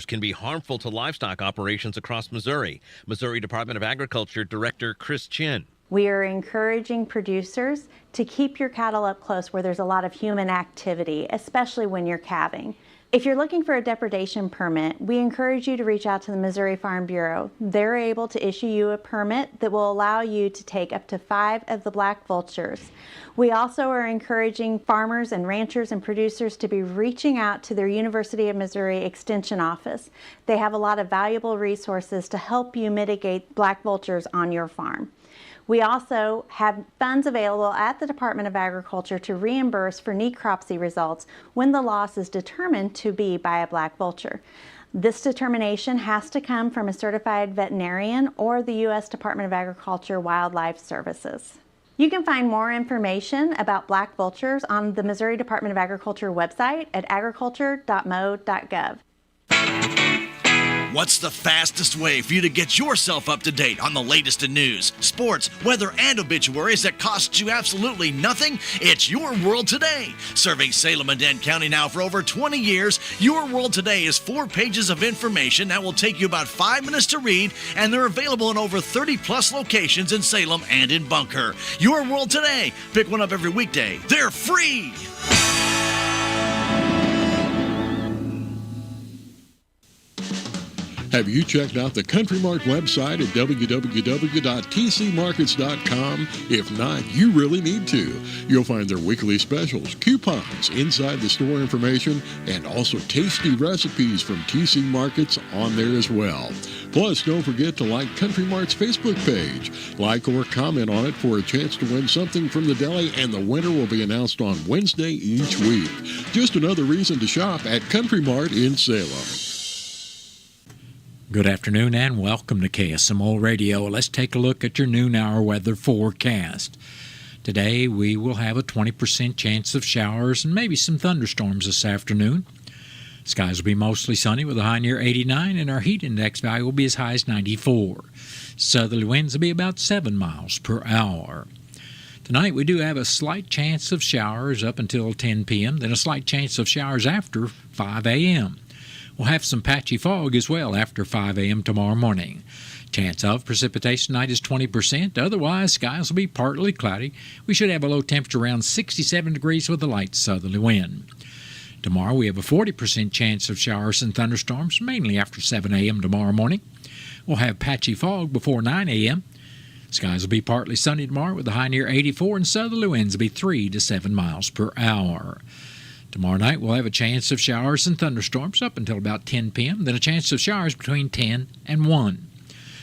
Can be harmful to livestock operations across Missouri. Missouri Department of Agriculture Director Chris Chin. We are encouraging producers to keep your cattle up close where there's a lot of human activity, especially when you're calving. If you're looking for a depredation permit, we encourage you to reach out to the Missouri Farm Bureau. They're able to issue you a permit that will allow you to take up to 5 of the black vultures. We also are encouraging farmers and ranchers and producers to be reaching out to their University of Missouri Extension office. They have a lot of valuable resources to help you mitigate black vultures on your farm. We also have funds available at the Department of Agriculture to reimburse for necropsy results when the loss is determined to be by a black vulture. This determination has to come from a certified veterinarian or the U.S. Department of Agriculture Wildlife Services. You can find more information about black vultures on the Missouri Department of Agriculture website at agriculture.mo.gov. What's the fastest way for you to get yourself up to date on the latest in news, sports, weather, and obituaries that costs you absolutely nothing? It's Your World Today. Serving Salem and Dent County now for over 20 years, Your World Today is 4 pages of information that will take you about 5 minutes to read, and they're available in over 30-plus locations in Salem and in Bunker. Your World Today. Pick one up every weekday. They're free. Have you checked out the Country Mart website at www.tcmarkets.com? If not, you really need to. You'll find their weekly specials, coupons, inside the store information, and also tasty recipes from TC Markets on there as well. Plus, don't forget to like Country Mart's Facebook page. Like or comment on it for a chance to win something from the deli, and the winner will be announced on Wednesday each week. Just another reason to shop at Country Mart in Salem. Good afternoon and welcome to KSMO Radio. Let's take a look at your noon hour weather forecast. Today we will have a 20% chance of showers and maybe some thunderstorms this afternoon. Skies will be mostly sunny with a high near 89, and our heat index value will be as high as 94. Southerly winds will be about 7 miles per hour. Tonight we do have a slight chance of showers up until 10 p.m., then a slight chance of showers after 5 a.m. We'll have some patchy fog as well after 5 a.m. tomorrow morning. Chance of precipitation tonight is 20%. Otherwise, skies will be partly cloudy. We should have a low temperature around 67 degrees with a light southerly wind. Tomorrow we have a 40% chance of showers and thunderstorms, mainly after 7 a.m. tomorrow morning. We'll have patchy fog before 9 a.m. Skies will be partly sunny tomorrow with a high near 84, and southerly winds will be 3 to 7 miles per hour. Tomorrow night we'll have a chance of showers and thunderstorms up until about 10 p.m., then a chance of showers between 10 and 1.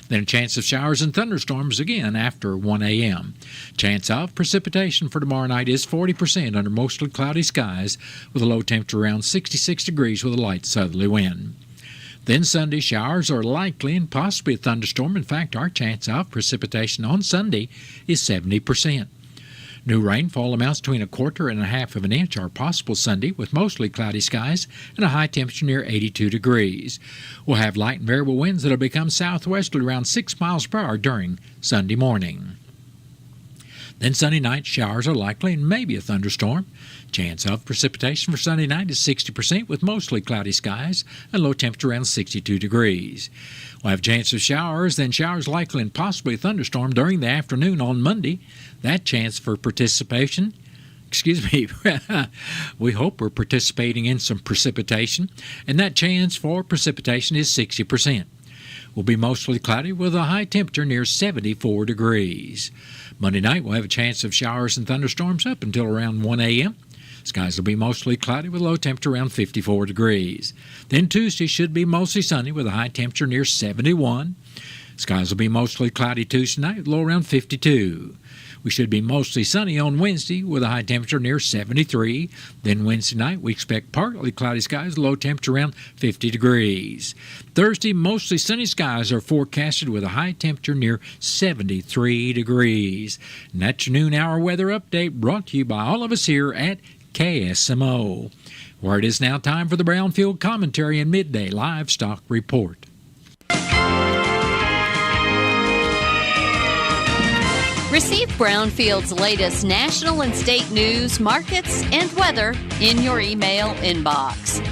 Then a chance of showers and thunderstorms again after 1 a.m. Chance of precipitation for tomorrow night is 40% under mostly cloudy skies with a low temperature around 66 degrees with a light southerly wind. Then Sunday, showers are likely and possibly a thunderstorm. In fact, our chance of precipitation on Sunday is 70%. New rainfall amounts between 1/4 and 1/2 of an inch are possible Sunday with mostly cloudy skies and a high temperature near 82 degrees. We'll have light and variable winds that will become southwesterly around 6 miles per hour during Sunday morning. Then Sunday night, showers are likely and maybe a thunderstorm. Chance of precipitation for Sunday night is 60% with mostly cloudy skies and low temperature around 62 degrees. We'll have a chance of showers, then showers likely and possibly a thunderstorm during the afternoon on Monday. That chance for participation, we hope we're participating in some precipitation, and that chance for precipitation is 60%. Will be mostly cloudy with a high temperature near 74 degrees. Monday night we'll have a chance of showers and thunderstorms up until around 1 a.m. Skies will be mostly cloudy with a low temperature around 54 degrees. Then Tuesday should be mostly sunny with a high temperature near 71. Skies will be mostly cloudy Tuesday night with a low around 52. We should be mostly sunny on Wednesday with a high temperature near 73. Then Wednesday night, we expect partly cloudy skies, low temperature around 50 degrees. Thursday, mostly sunny skies are forecasted with a high temperature near 73 degrees. And that's your noon hour weather update brought to you by all of us here at KSMO, where it is now time for the Brownfield Commentary and Midday Livestock Report. Receive Brownfield's latest national and state news, markets, and weather in your email inbox.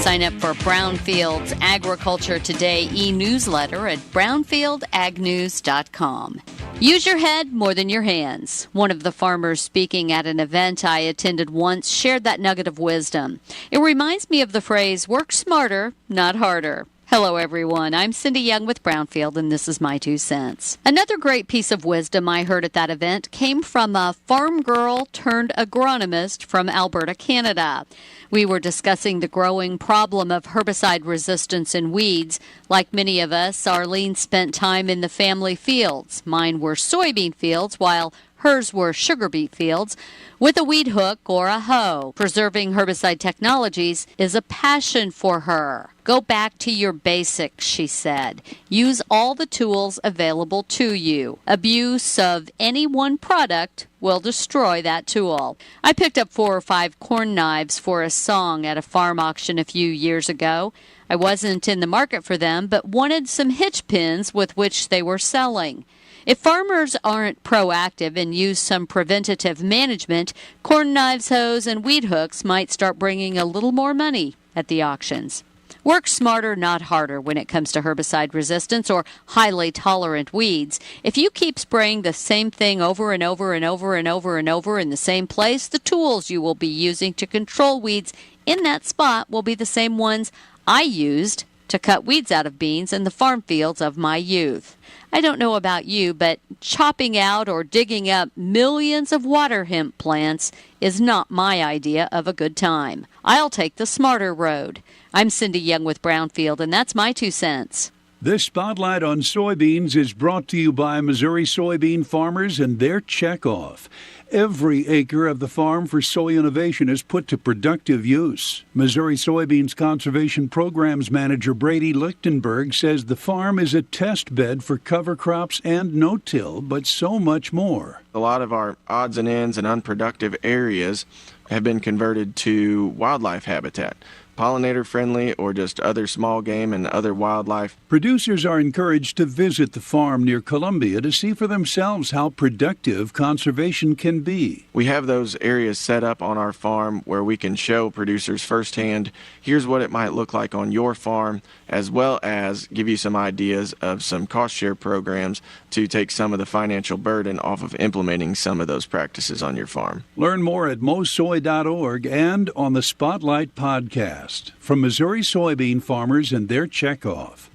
Sign up for Brownfield's Agriculture Today e-newsletter at brownfieldagnews.com. Use your head more than your hands. One of the farmers speaking at an event I attended once shared that nugget of wisdom. It reminds me of the phrase, work smarter, not harder. Hello, everyone. I'm Cindy Young with Brownfield, and this is my 2 cents. Another great piece of wisdom I heard at that event came from a farm girl turned agronomist from Alberta, Canada. We were discussing the growing problem of herbicide resistance in weeds. Like many of us, Arlene spent time in the family fields. Mine were soybean fields, while hers were sugar beet fields, with a weed hook or a hoe. Preserving herbicide technologies is a passion for her. Go back to your basics, she said. Use all the tools available to you. Abuse of any one product will destroy that tool. I picked up 4 or 5 corn knives for a song at a farm auction a few years ago. I wasn't in the market for them, but wanted some hitch pins with which they were selling. If farmers aren't proactive and use some preventative management, corn knives, hoes, and weed hooks might start bringing a little more money at the auctions. Work smarter, not harder when it comes to herbicide resistance or highly tolerant weeds. If you keep spraying the same thing over and over and over and over and over in the same place, the tools you will be using to control weeds in that spot will be the same ones I used to cut weeds out of beans in the farm fields of my youth. I don't know about you, but chopping out or digging up millions of water hemp plants is not my idea of a good time. I'll take the smarter road. I'm Cindy Young with Brownfield, and that's my 2 cents. This Spotlight on Soybeans is brought to you by Missouri soybean farmers and their checkoff. Every acre of the Farm for Soy Innovation is put to productive use. Missouri Soybeans Conservation Programs Manager Brady Lichtenberg says the farm is a test bed for cover crops and no-till, but so much more. A lot of our odds and ends and unproductive areas have been converted to wildlife habitat. Pollinator friendly or just other small game and other wildlife. Producers are encouraged to visit the farm near Columbia to see for themselves how productive conservation can be. We have those areas set up on our farm where we can show producers firsthand, here's what it might look like on your farm, as well as give you some ideas of some cost share programs to take some of the financial burden off of implementing some of those practices on your farm. Learn more at mosoy.org and on the Spotlight podcast. From Missouri soybean farmers and their checkoff.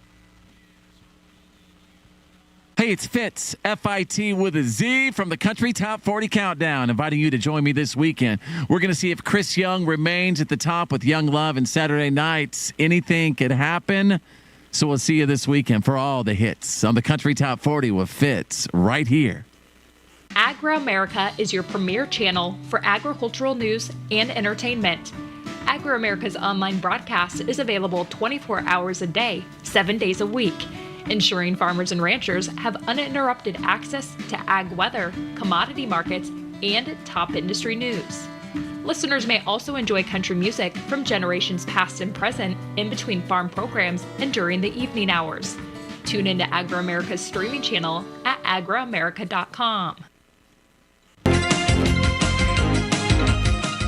Hey, it's Fitz, F-I-T with a Z from the Country Top 40 Countdown, inviting you to join me this weekend. We're going to see if Chris Young remains at the top with Young Love and Saturday Nights. Anything could happen. So we'll see you this weekend for all the hits on the Country Top 40 with Fitz right here. Agro-America is your premier channel for agricultural news and entertainment. Agro-America's online broadcast is available 24 hours a day, 7 days a week, ensuring farmers and ranchers have uninterrupted access to ag weather, commodity markets, and top industry news. Listeners may also enjoy country music from generations past and present in between farm programs and during the evening hours. Tune into Agro-America's streaming channel at agroamerica.com.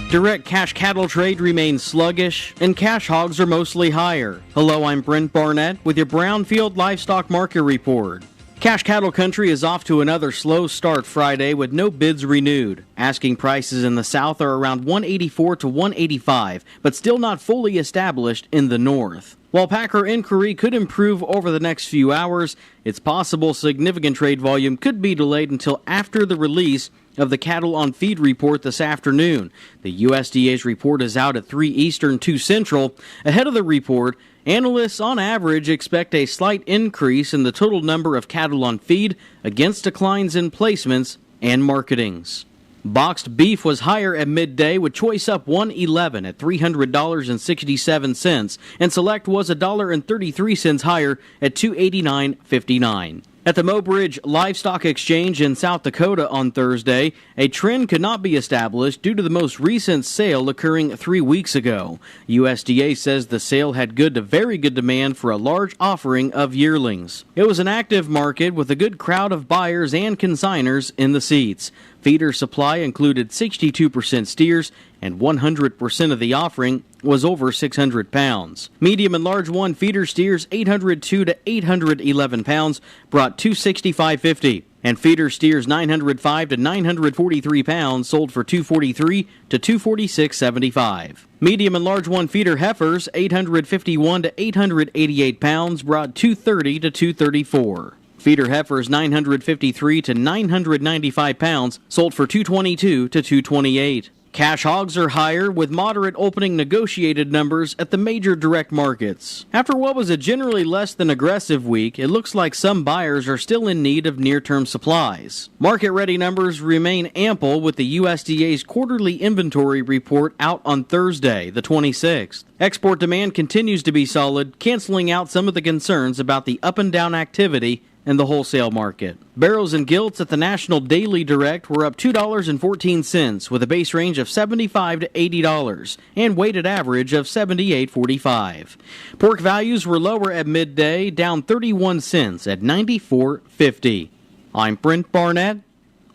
Direct cash cattle trade remains sluggish, and cash hogs are mostly higher. Hello, I'm Brent Barnett with your Brownfield Livestock Market Report. Cash cattle country is off to another slow start Friday with no bids renewed. Asking prices in the south are around $184 to $185, but still not fully established in the north. While packer inquiry could improve over the next few hours, it's possible significant trade volume could be delayed until after the release of the Cattle on Feed report this afternoon. The USDA's report is out at 3 Eastern, 2 Central. Ahead of the report, analysts on average expect a slight increase in the total number of cattle on feed against declines in placements and marketings. Boxed beef was higher at midday, with choice up $1.11 at $300.67, and select was $1.33 higher at $289.59. At the Mobridge Livestock Exchange in South Dakota on Thursday, a trend could not be established due to the most recent sale occurring 3 weeks ago. USDA says the sale had good to very good demand for a large offering of yearlings. It was an active market with a good crowd of buyers and consigners in the seats. Feeder supply included 62% steers, and 100% of the offering was over 600 pounds. Medium and large one feeder steers 802 to 811 pounds brought $265.50, and feeder steers 905 to 943 pounds sold for $243 to $246.75. Medium and large one feeder heifers 851 to 888 pounds brought $230 to $234. Feeder heifers 953 to 995 pounds sold for $222 to $228. Cash hogs are higher with moderate opening negotiated numbers at the major direct markets. After what was a generally less than aggressive week, it looks like some buyers are still in need of near-term supplies. Market-ready numbers remain ample with the USDA's quarterly inventory report out on Thursday, the 26th. Export demand continues to be solid, canceling out some of the concerns about the up and down activity in the wholesale market. Barrels and gilts at the National Daily Direct were up $2.14 with a base range of $75 to $80 and weighted average of $78.45. Pork values were lower at midday, down 31 cents at $94.50. I'm Brent Barnett,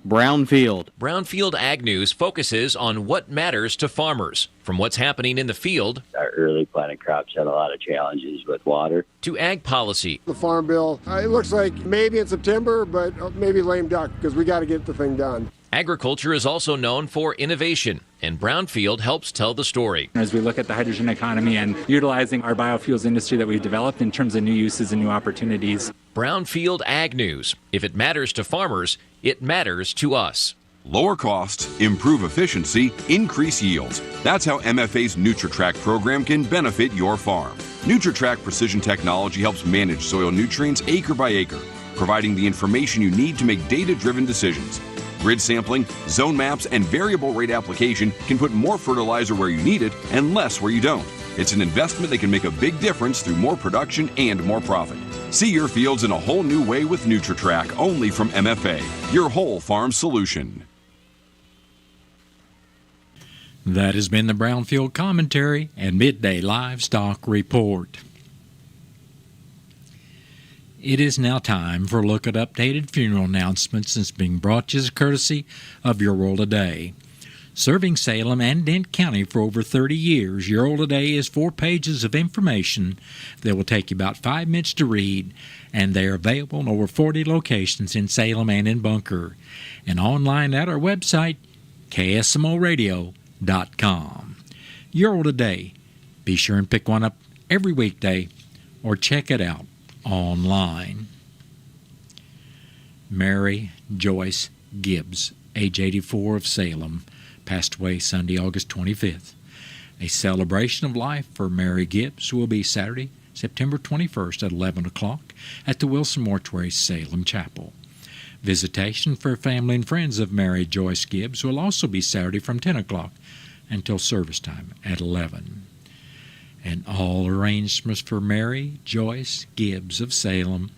Brownfield. Brownfield Ag News focuses on what matters to farmers, from what's happening in the field. Our early planted crops had a lot of challenges with water. To ag policy. The Farm Bill, it looks like maybe in September, but maybe lame duck because we got to get the thing done. Agriculture is also known for innovation, and Brownfield helps tell the story. As we look at the hydrogen economy and utilizing our biofuels industry that we've developed in terms of new uses and new opportunities. Brownfield Ag News. If it matters to farmers, it matters to us. Lower costs, improve efficiency, increase yields. That's how MFA's NutriTrack program can benefit your farm. NutriTrack Precision Technology helps manage soil nutrients acre by acre, providing the information you need to make data-driven decisions. Grid sampling, zone maps, and variable rate application can put more fertilizer where you need it and less where you don't. It's an investment that can make a big difference through more production and more profit. See your fields in a whole new way with NutriTrack, only from MFA, your whole farm solution. That has been the Brownfield Commentary and Midday Livestock Report. It is now time for a look at updated funeral announcements that's being brought to you as courtesy of Your World Today. Serving Salem and Dent County for over 30 years, Your World Today is 4 pages of information that will take you about 5 minutes to read, and they are available in over 40 locations in Salem and in Bunker, and online at our website, KSMOradio.com. Your World Today. Be sure and pick one up every weekday or check it out online. Mary Joyce Gibbs, age 84, of Salem, passed away Sunday, August 25th. A celebration of life for Mary Gibbs will be Saturday, September 21st at 11 o'clock at the Wilson Mortuary, Salem Chapel. Visitation for family and friends of Mary Joyce Gibbs will also be Saturday from 10 o'clock until service time at 11. And all arrangements for Mary Joyce Gibbs of Salem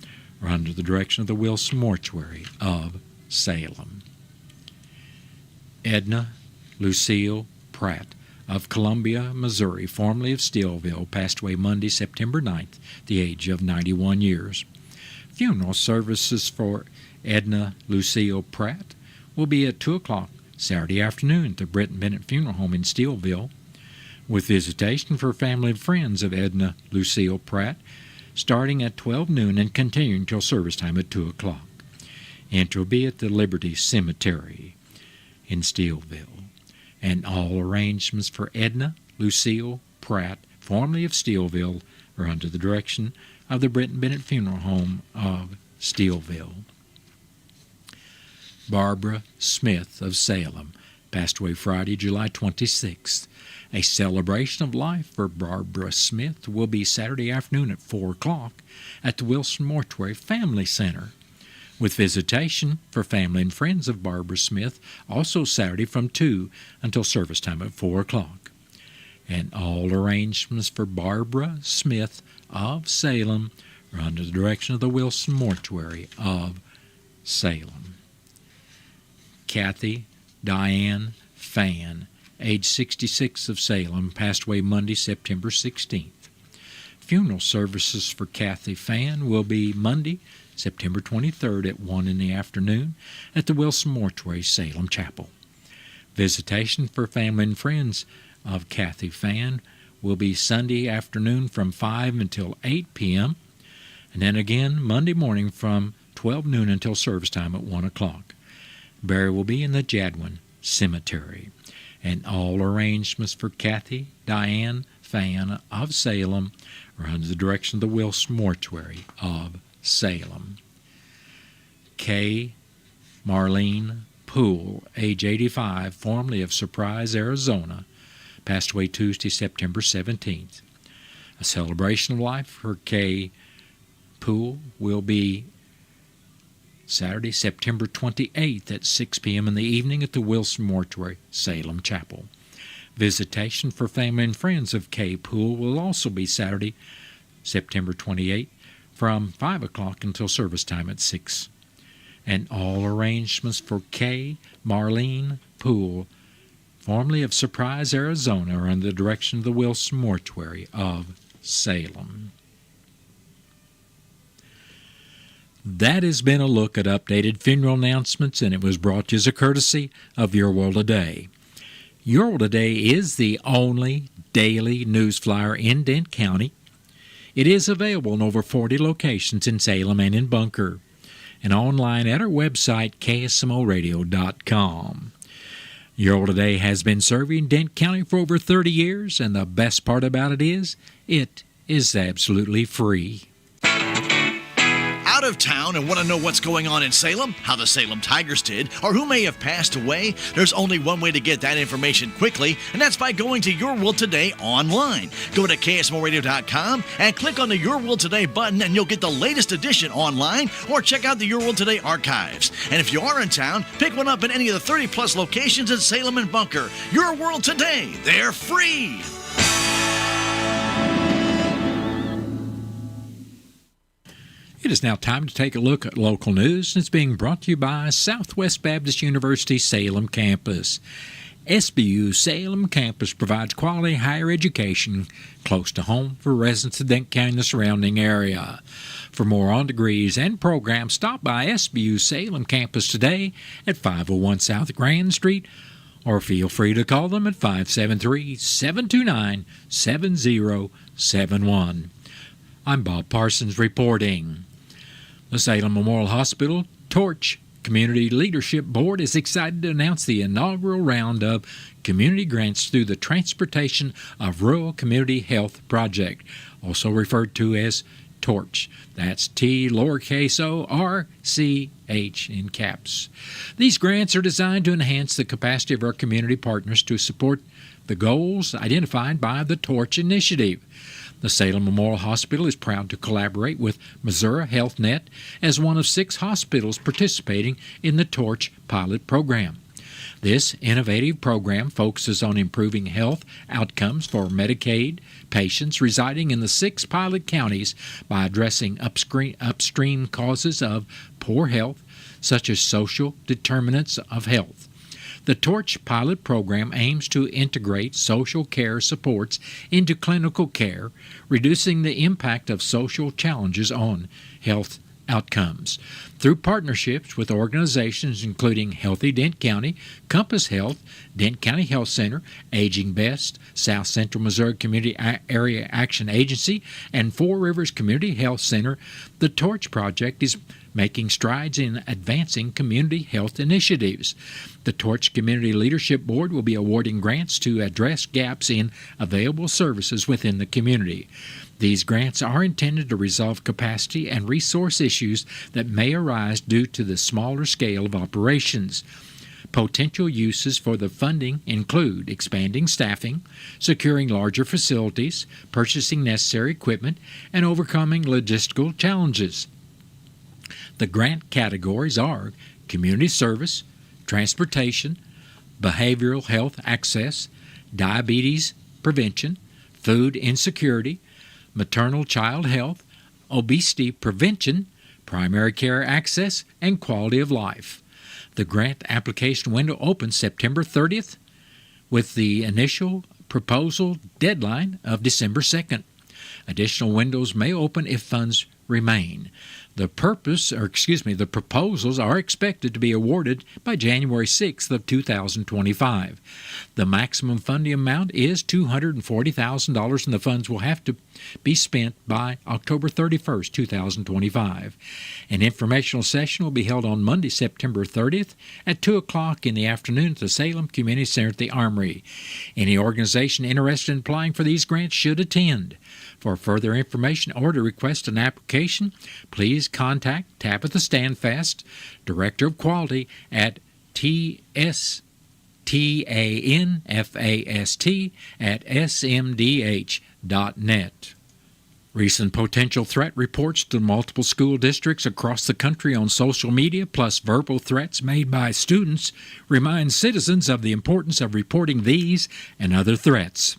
are under the direction of the Wilson Mortuary of Salem. Edna Lucille Pratt of Columbia, Missouri, formerly of Steelville, passed away Monday, September 9th, the age of 91 years. Funeral services for Edna Lucille Pratt will be at 2 o'clock Saturday afternoon at the Britton Bennett Funeral Home in Steelville, with visitation for family and friends of Edna Lucille Pratt starting at 12 noon and continuing until service time at 2 o'clock. Entry will be at the Liberty Cemetery in Steelville. And all arrangements for Edna Lucille Pratt, formerly of Steelville, are under the direction of the Britton Bennett Funeral Home of Steelville. Barbara Smith of Salem passed away Friday, July 26th. A celebration of life for Barbara Smith will be Saturday afternoon at 4 o'clock at the Wilson Mortuary Family Center, with visitation for family and friends of Barbara Smith also Saturday from 2 until service time at 4 o'clock. And all arrangements for Barbara Smith of Salem are under the direction of the Wilson Mortuary of Salem. Kathy Diane Fan, age 66, of Salem, passed away Monday, September 16th. Funeral services for Kathy Fan will be Monday, September 23rd at 1 in the afternoon at the Wilson Mortuary, Salem Chapel. Visitation for family and friends of Kathy Fan will be Sunday afternoon from 5 until 8 p.m., and then again Monday morning from 12 noon until service time at 1 o'clock. Burial will be in the Jadwin Cemetery. And all arrangements for Kathy Diane Fan of Salem are under the direction of the Wilson Mortuary of Salem. K. Marlene Poole, age 85, formerly of Surprise, Arizona, passed away Tuesday, September 17th. A celebration of life for K. Poole will be Saturday, September 28th at 6 p.m. in the evening at the Wilson Mortuary, Salem Chapel. Visitation for family and friends of K. Poole will also be Saturday, September 28th from 5 o'clock until service time at 6. And all arrangements for K. Marlene Poole, formerly of Surprise, Arizona, are under the direction of the Wilson Mortuary of Salem. That has been a look at updated funeral announcements, and it was brought to you as a courtesy of Your World Today. Your World Today is the only daily news flyer in Dent County. It is available in over 40 locations in Salem and in Bunker, and online at our website, KSMOradio.com. Your World Today has been serving Dent County for over 30 years, and the best part about it is absolutely free. Out of town and want to know what's going on in Salem, how the Salem Tigers did, or who may have passed away? There's only one way to get that information quickly, and that's by going to Your World Today online. Go to KSMOradio.com and click on the Your World Today button, and you'll get the latest edition online, or check out the Your World Today archives. And if you are in town, pick one up in any of the 30-plus locations in Salem and Bunker. Your World Today, they're free! It is now time to take a look at local news, and it's being brought to you by Southwest Baptist University Salem Campus. SBU Salem Campus provides quality higher education close to home for residents of Dent County and the surrounding area. For more on degrees and programs, stop by SBU Salem Campus today at 501 South Grand Street, or feel free to call them at 573-729-7071. I'm Bob Parsons reporting. The Salem Memorial Hospital Torch Community Leadership Board is excited to announce the inaugural round of community grants through the Transportation of Rural Community Health Project, also referred to as TORCH. That's T-O-R-C-H in caps. These grants are designed to enhance the capacity of our community partners to support the goals identified by the TORCH initiative. The Salem Memorial Hospital is proud to collaborate with Missouri Health Net as one of 6 hospitals participating in the TORCH pilot program. This innovative program focuses on improving health outcomes for Medicaid patients residing in the 6 pilot counties by addressing upstream causes of poor health, such as social determinants of health. The TORCH pilot program aims to integrate social care supports into clinical care, reducing the impact of social challenges on health outcomes. Through partnerships with organizations including Healthy Dent County, Compass Health, Dent County Health Center, Aging Best, South Central Missouri Community Area Action Agency, and Four Rivers Community Health Center, the TORCH project is making strides in advancing community health initiatives. The TORCH Community Leadership Board will be awarding grants to address gaps in available services within the community. These grants are intended to resolve capacity and resource issues that may arise due to the smaller scale of operations. Potential uses for the funding include expanding staffing, securing larger facilities, purchasing necessary equipment, and overcoming logistical challenges. The grant categories are community service, transportation, behavioral health access, diabetes prevention, food insecurity, maternal child health, obesity prevention, primary care access, and quality of life. The grant application window opens September 30th with the initial proposal deadline of December 2nd. Additional windows may open if funds remain. The proposals are expected to be awarded by January 6th of 2025. The maximum funding amount is $240,000, and the funds will have to be spent by October 31st, 2025. An informational session will be held on Monday, September 30th at 2 o'clock in the afternoon at the Salem Community Center at the Armory. Any organization interested in applying for these grants should attend. For further information or to request an application, please contact Tabitha Standfast, Director of Quality at TSTANFAST@smdh.net. Recent potential threat reports to multiple school districts across the country on social media, plus verbal threats made by students, remind citizens of the importance of reporting these and other threats.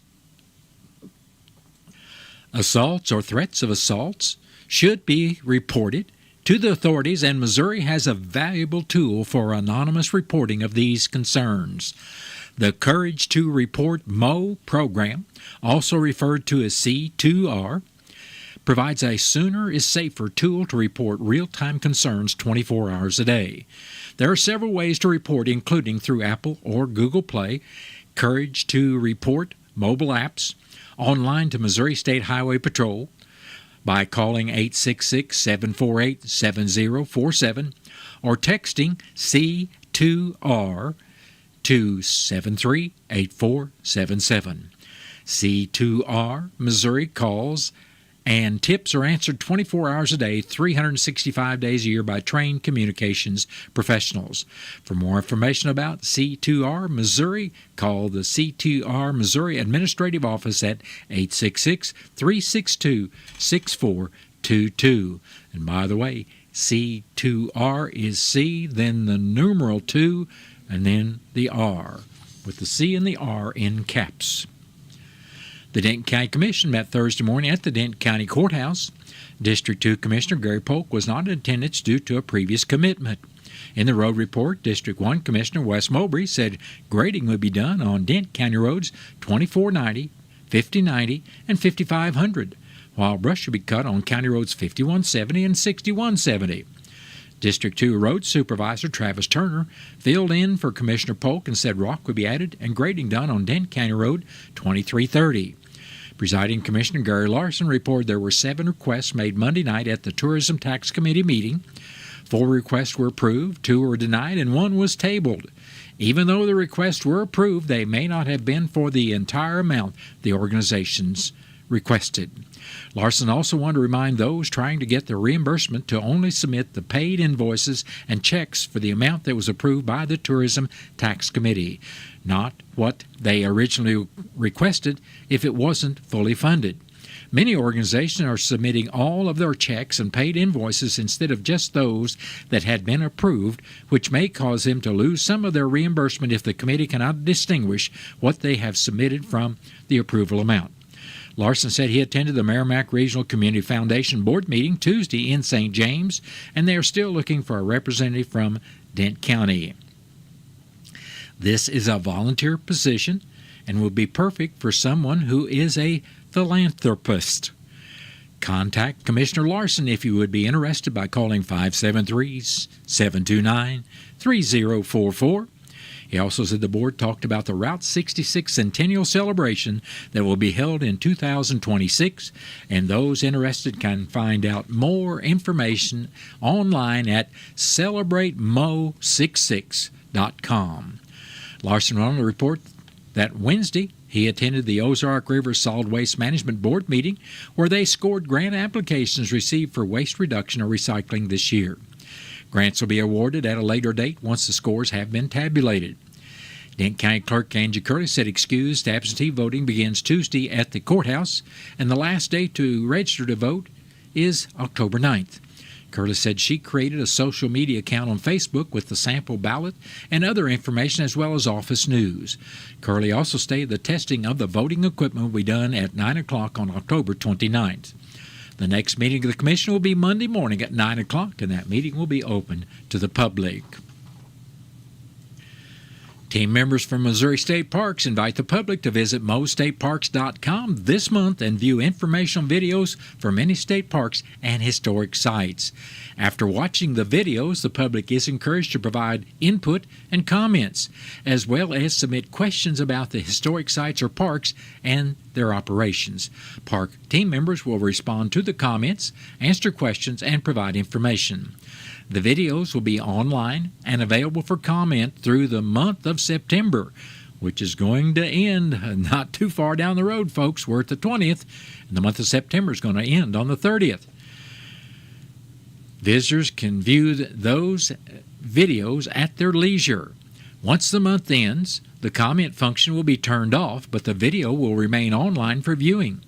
Assaults or threats of assaults should be reported to the authorities, and Missouri has a valuable tool for anonymous reporting of these concerns. The Courage to Report MO program, also referred to as C2R, provides a sooner is safer tool to report real-time concerns 24 hours a day. There are several ways to report, including through Apple or Google Play, Courage to Report mobile apps, online to Missouri State Highway Patrol by calling 866-748-7047 or texting C2R to 738477. C2R Missouri calls and tips are answered 24 hours a day, 365 days a year by trained communications professionals. For more information about C2R Missouri, call the C2R Missouri Administrative Office at 866-362-6422. And by the way, C2R is C, then the numeral 2, and then the R, with the C and the R in caps. The Denton County Commission met Thursday morning at the Denton County Courthouse. District 2 Commissioner Gary Polk was not in attendance due to a previous commitment. In the road report, District 1 Commissioner Wes Mowbray said grading would be done on Denton County roads 2490, 5090, and 5500, while brush should be cut on County roads 5170 and 6170. District 2 Road Supervisor Travis Turner filled in for Commissioner Polk and said rock would be added and grading done on Denton County Road 2330. Presiding Commissioner Gary Larson reported there were 7 requests made Monday night at the Tourism Tax Committee meeting. 4 requests were approved, 2 were denied, and 1 was tabled. Even though the requests were approved, they may not have been for the entire amount the organizations requested. Larson also wanted to remind those trying to get the reimbursement to only submit the paid invoices and checks for the amount that was approved by the Tourism Tax Committee, not what they originally requested if it wasn't fully funded. Many organizations are submitting all of their checks and paid invoices instead of just those that had been approved, which may cause them to lose some of their reimbursement if the committee cannot distinguish what they have submitted from the approval amount. Larson said he attended the Merrimack Regional Community Foundation Board meeting Tuesday in St. James, and they are still looking for a representative from Denton County. This is a volunteer position and will be perfect for someone who is a philanthropist. Contact Commissioner Larson if you would be interested by calling 573-729-3044. He also said the board talked about the Route 66 Centennial Celebration that will be held in 2026, and those interested can find out more information online at celebratemO66.com. Larson went on to report that Wednesday he attended the Ozark River Solid Waste Management Board meeting where they scored grant applications received for waste reduction or recycling this year. Grants will be awarded at a later date once the scores have been tabulated. Denton County Clerk Angie Curley said excused absentee voting begins Tuesday at the courthouse, and the last day to register to vote is October 9th. Curley said she created a social media account on Facebook with the sample ballot and other information as well as office news. Curley also stated the testing of the voting equipment will be done at 9 o'clock on October 29th. The next meeting of the Commission will be Monday morning at 9 o'clock, and that meeting will be open to the public. Team members from Missouri State Parks invite the public to visit mostateparks.com this month and view informational videos for many state parks and historic sites. After watching the videos, the public is encouraged to provide input and comments, as well as submit questions about the historic sites or parks and their operations. Park team members will respond to the comments, answer questions, and provide information. The videos will be online and available for comment through the month of September, which is going to end not too far down the road, folks. We're at the 20th, and the month of September is going to end on the 30th. Visitors can view those videos at their leisure. Once the month ends, the comment function will be turned off, but the video will remain online for viewing.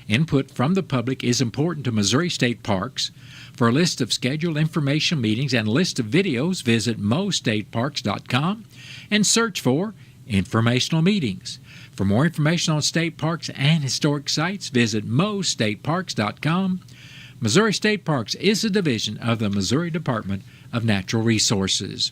Input from the public is important to Missouri State Parks. For a list of scheduled information meetings and a list of videos, visit mostateparks.com and search for Informational Meetings. For more information on state parks and historic sites, visit mostateparks.com. Missouri State Parks is a division of the Missouri Department of Natural Resources.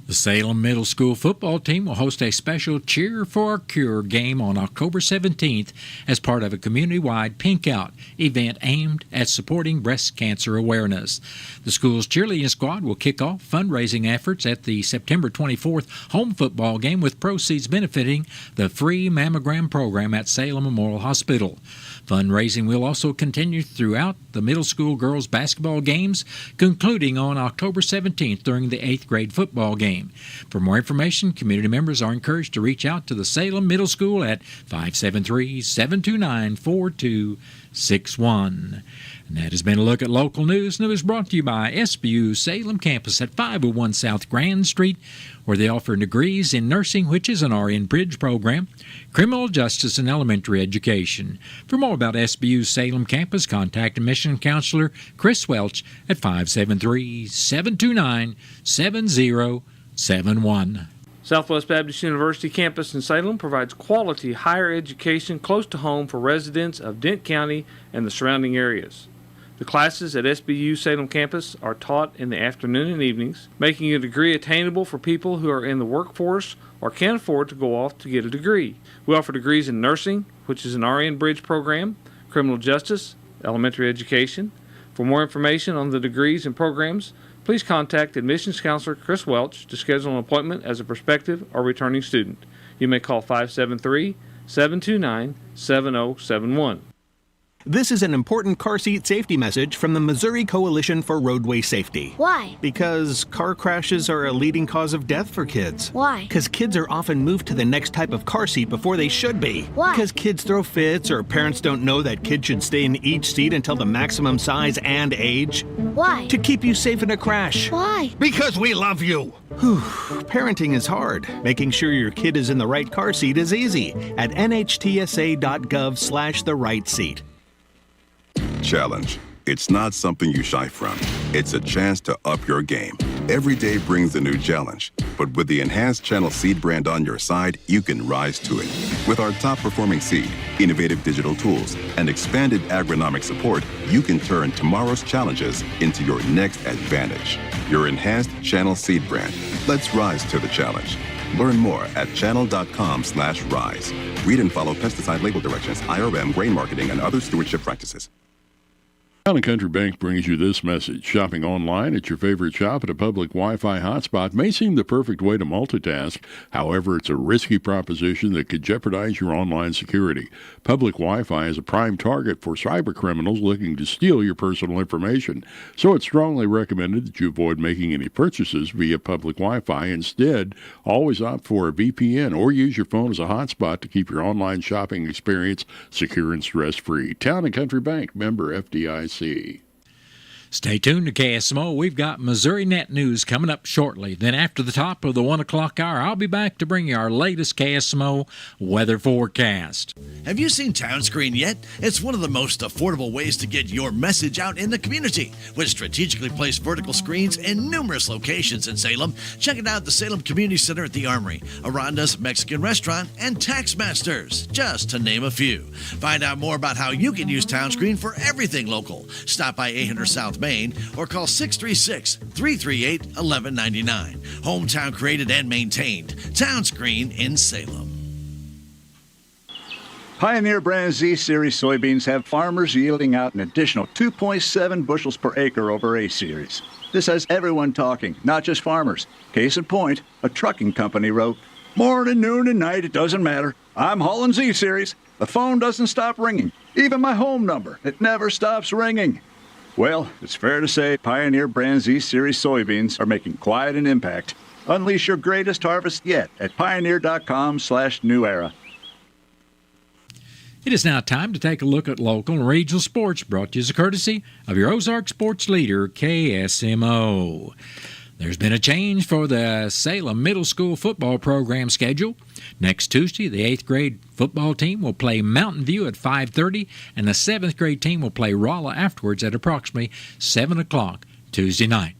The Salem Middle School football team will host a special Cheer for a Cure game on October 17th as part of a community-wide Pink Out event aimed at supporting breast cancer awareness. The school's cheerleading squad will kick off fundraising efforts at the September 24th home football game, with proceeds benefiting the free mammogram program at Salem Memorial Hospital. Fundraising will also continue throughout the middle school girls basketball games, concluding on October 17th during the 8th grade football game. For more information, community members are encouraged to reach out to the Salem Middle School at 573-729-4261. And that has been a look at local news. News brought to you by SBU Salem Campus at 501 South Grand Street, where they offer degrees in nursing, which is an RN Bridge program, criminal justice, and elementary education. For more about SBU Salem Campus, contact admission counselor Chris Welch at 573-729-7071. Southwest Baptist University campus in Salem provides quality higher education close to home for residents of Dent County and the surrounding areas. The classes at SBU Salem campus are taught in the afternoon and evenings, making a degree attainable for people who are in the workforce or can't afford to go off to get a degree. We offer degrees in nursing, which is an RN Bridge program, criminal justice, elementary education. For more information on the degrees and programs, please contact admissions counselor Chris Welch to schedule an appointment as a prospective or returning student. You may call 573-729-7071. This is an important car seat safety message from the Missouri Coalition for Roadway Safety. Why? Because car crashes are a leading cause of death for kids. Why? Because kids are often moved to the next type of car seat before they should be. Why? Because kids throw fits, or parents don't know that kids should stay in each seat until the maximum size and age. Why? To keep you safe in a crash. Why? Because we love you. Parenting is hard. Making sure your kid is in the right car seat is easy at nhtsa.gov/the right seat. Challenge. It's not something you shy from. It's a chance to up your game. Every day brings a new challenge, but with the enhanced Channel Seed brand on your side, you can rise to it. With our top-performing seed, innovative digital tools, and expanded agronomic support, you can turn tomorrow's challenges into your next advantage. Your enhanced Channel Seed brand. Let's rise to the challenge. Learn more at channel.com/rise. Read and follow pesticide label directions, IRM, grain marketing, and other stewardship practices. Town & Country Bank brings you this message. Shopping online at your favorite shop at a public Wi-Fi hotspot may seem the perfect way to multitask. However, it's a risky proposition that could jeopardize your online security. Public Wi-Fi is a prime target for cyber criminals looking to steal your personal information. So it's strongly recommended that you avoid making any purchases via public Wi-Fi. Instead, always opt for a VPN or use your phone as a hotspot to keep your online shopping experience secure and stress-free. Town & Country Bank, member FDIC. Stay tuned to KSMO. We've got Missouri Net News coming up shortly. Then after the top of the 1 o'clock hour, I'll be back to bring you our latest KSMO weather forecast. Have you seen Townscreen yet? It's one of the most affordable ways to get your message out in the community. With strategically placed vertical screens in numerous locations in Salem, check it out at the Salem Community Center at the Armory, Aranda's Mexican Restaurant, and Taxmasters, just to name a few. Find out more about how you can use Townscreen for everything local. Stop by 800 South South Main, or call 636-338-1199. Hometown created and maintained. Town Screen in Salem. Pioneer brand Z Series soybeans have farmers yielding out an additional 2.7 bushels per acre over A Series. This has everyone talking, not just farmers. Case in point, a trucking company wrote, "Morning, noon, and night, it doesn't matter. I'm hauling Z Series. The phone doesn't stop ringing. Even my home number, it never stops ringing." Well, it's fair to say Pioneer brand Z Series soybeans are making quite an impact. Unleash your greatest harvest yet at pioneer.com/new era. It is now time to take a look at local and regional sports, brought to you as a courtesy of your Ozark sports leader, KSMO. There's been a change for the Salem Middle School football program schedule. Next Tuesday, the 8th grade football team will play Mountain View at 5:30, and the 7th grade team will play Rolla afterwards at approximately 7 o'clock Tuesday night.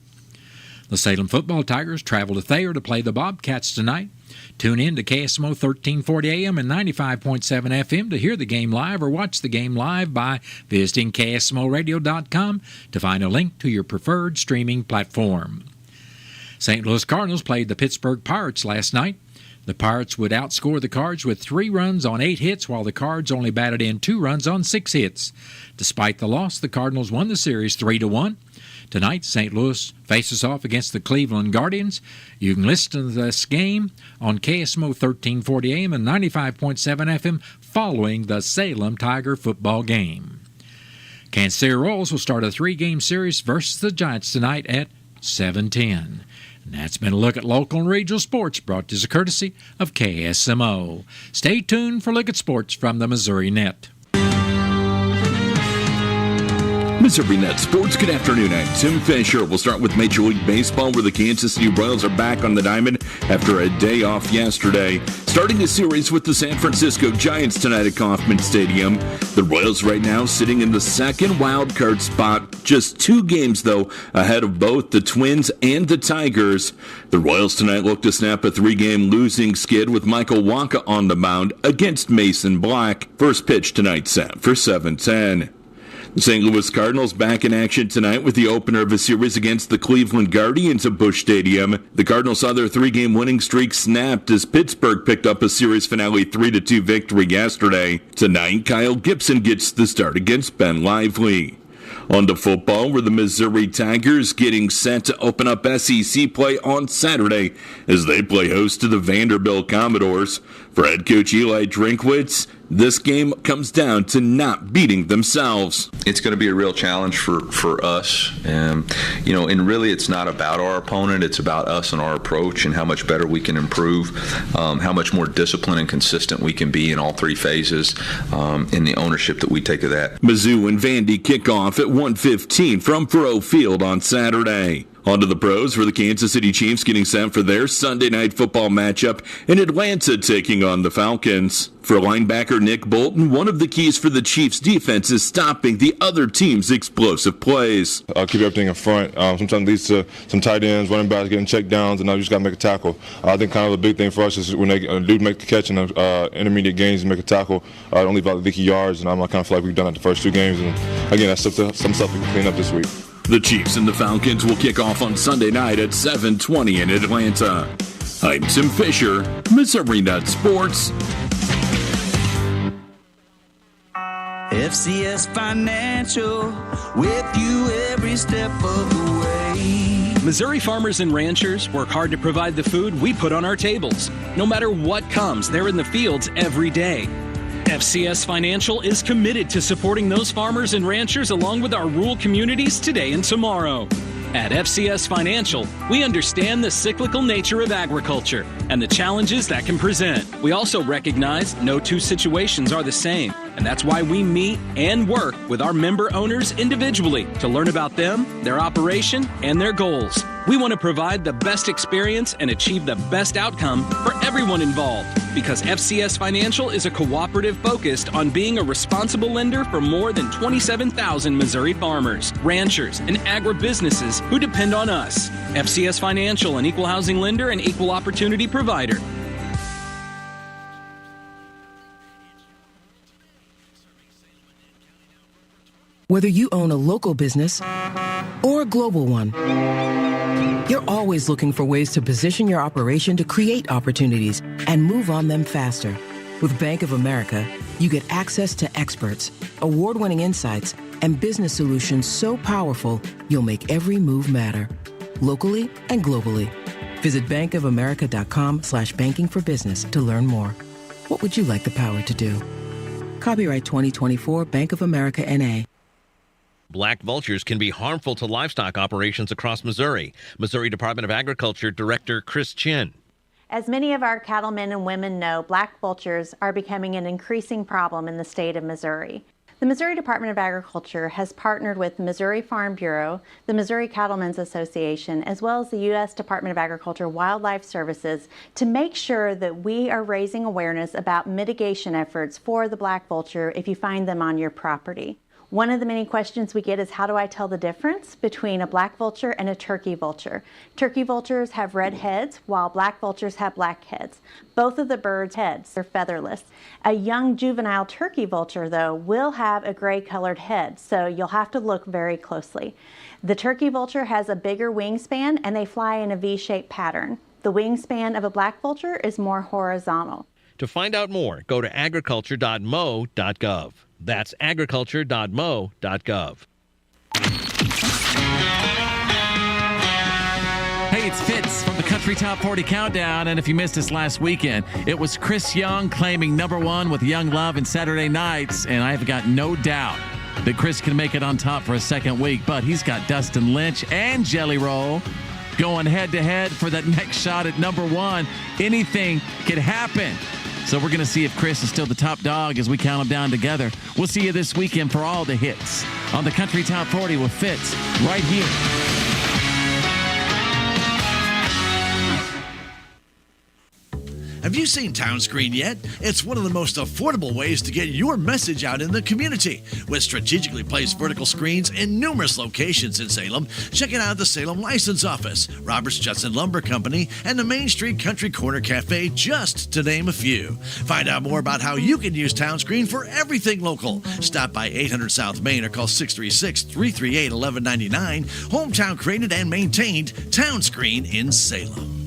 The Salem football Tigers travel to Thayer to play the Bobcats tonight. Tune in to KSMO 1340 AM and 95.7 FM to hear the game live, or watch the game live by visiting KSMOradio.com to find a link to your preferred streaming platform. St. Louis Cardinals played the Pittsburgh Pirates last night. The Pirates would outscore the Cards with 3 runs on 8 hits, while the Cards only batted in 2 runs on 6 hits. Despite the loss, the Cardinals won the series 3-1. Tonight, St. Louis faces off against the Cleveland Guardians. You can listen to this game on KSMO 1340 AM and 95.7 FM following the Salem Tiger football game. Kansas City Royals will start a 3-game series versus the Giants tonight at 7:10. And that's been a look at local and regional sports, brought to you as a courtesy of KSMO. Stay tuned for a look at sports from the Missouri Net. Missouri Net Sports, good afternoon. I'm Tim Fisher. We'll start with Major League Baseball, where the Kansas City Royals are back on the diamond after a day off yesterday. Starting a series with the San Francisco Giants tonight at Kauffman Stadium. The Royals right now sitting in the second wild card spot, just 2 games, though, ahead of both the Twins and the Tigers. The Royals tonight look to snap a 3-game losing skid with Michael Wacha on the mound against Mason Black. First pitch tonight set for 7:10. The St. Louis Cardinals back in action tonight with the opener of a series against the Cleveland Guardians at Busch Stadium. The Cardinals saw their 3-game winning streak snapped as Pittsburgh picked up a series finale 3-2 victory yesterday. Tonight, Kyle Gibson gets the start against Ben Lively. On to football, where the Missouri Tigers getting set to open up SEC play on Saturday as they play host to the Vanderbilt Commodores. For head coach Eli Drinkwitz, this game comes down to not beating themselves. It's going to be a real challenge for us. And really it's not about our opponent. It's about us and our approach and how much better we can improve, how much more disciplined and consistent we can be in all 3 phases, in the ownership that we take of that. Mizzou and Vandy kick off at 1:15 from Faurot Field on Saturday. On to the pros, for the Kansas City Chiefs getting set for their Sunday night football matchup in Atlanta, taking on the Falcons. For linebacker Nick Bolton, one of the keys for the Chiefs' defense is stopping the other team's explosive plays. Keep everything in front. Sometimes it leads to some tight ends, running backs getting check downs, and now you just got to make a tackle. I think kind of the big thing for us is when they do make the catch in the intermediate games and make a tackle, don't leave out leaky yards, and I kind of feel like we've done that the first 2 games. And again, that's some stuff we can clean up this week. The Chiefs and the Falcons will kick off on Sunday night at 7:20 in Atlanta. I'm Tim Fisher, Missouri Net Sports. FCS Financial, with you every step of the way. Missouri farmers and ranchers work hard to provide the food we put on our tables. No matter what comes, they're in the fields every day. FCS Financial is committed to supporting those farmers and ranchers along with our rural communities today and tomorrow. At FCS Financial, we understand the cyclical nature of agriculture and the challenges that can present. We also recognize no 2 situations are the same, and that's why we meet and work with our member owners individually to learn about them, their operation, and their goals. We want to provide the best experience and achieve the best outcome for everyone involved, because FCS Financial is a cooperative focused on being a responsible lender for more than 27,000 Missouri farmers, ranchers, and agribusinesses who depend on us. FCS Financial, an equal housing lender and equal opportunity provider. Whether you own a local business or a global one. You're always looking for ways to position your operation to create opportunities and move on them faster. With Bank of America, you get access to experts, award-winning insights, and business solutions so powerful, you'll make every move matter, locally and globally. Visit bankofamerica.com/banking for business to learn more. What would you like the power to do? Copyright 2024 Bank of America N.A. Black vultures can be harmful to livestock operations across Missouri. Missouri Department of Agriculture Director Chris Chin. As many of our cattlemen and women know, black vultures are becoming an increasing problem in the state of Missouri. The Missouri Department of Agriculture has partnered with the Missouri Farm Bureau, the Missouri Cattlemen's Association, as well as the U.S. Department of Agriculture Wildlife Services to make sure that we are raising awareness about mitigation efforts for the black vulture if you find them on your property. One of the many questions we get is, how do I tell the difference between a black vulture and a turkey vulture? Turkey vultures have red heads, while black vultures have black heads. Both of the birds' heads are featherless. A young juvenile turkey vulture, though, will have a gray-colored head, so you'll have to look very closely. The turkey vulture has a bigger wingspan, and they fly in a V-shaped pattern. The wingspan of a black vulture is more horizontal. To find out more, go to agriculture.mo.gov. That's agriculture.mo.gov. Hey, it's Fitz from the Country Top 40 Countdown, and if you missed us last weekend, it was Chris Young claiming #1 with Young Love and Saturday Nights, and I've got no doubt that Chris can make it on top for a second week, but he's got Dustin Lynch and Jelly Roll going head-to-head for that next shot at #1. Anything could happen. So we're going to see if Chris is still the top dog as we count them down together. We'll see you this weekend for all the hits on the Country Top 40 with Fitz right here. Have you seen Town Screen yet? It's one of the most affordable ways to get your message out in the community. With strategically placed vertical screens in numerous locations in Salem, check it out at the Salem License Office, Roberts Judson Lumber Company, and the Main Street Country Corner Cafe, just to name a few. Find out more about how you can use Town Screen for everything local. Stop by 800 South Main or call 636-338-1199. Hometown created and maintained Town Screen in Salem.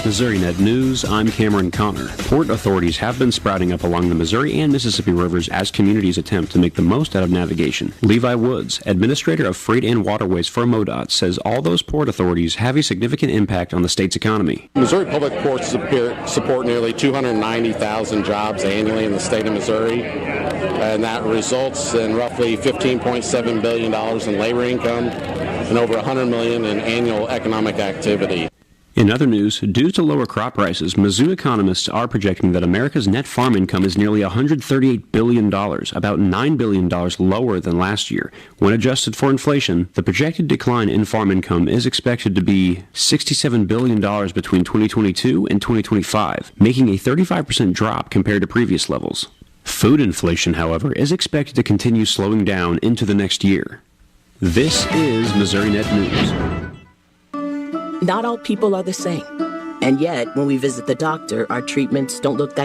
MissouriNet News, I'm Cameron Connor. Port authorities have been sprouting up along the Missouri and Mississippi rivers as communities attempt to make the most out of navigation. Levi Woods, administrator of Freight and Waterways for MoDOT, says all those port authorities have a significant impact on the state's economy. Missouri public ports support nearly 290,000 jobs annually in the state of Missouri, and that results in roughly $15.7 billion in labor income and over $100 million in annual economic activity. In other news, due to lower crop prices, Mizzou economists are projecting that America's net farm income is nearly $138 billion, about $9 billion lower than last year. When adjusted for inflation, the projected decline in farm income is expected to be $67 billion between 2022 and 2025, making a 35% drop compared to previous levels. Food inflation, however, is expected to continue slowing down into the next year. This is MissouriNet News. Not all people are the same. And yet, when we visit the doctor, our treatments don't look that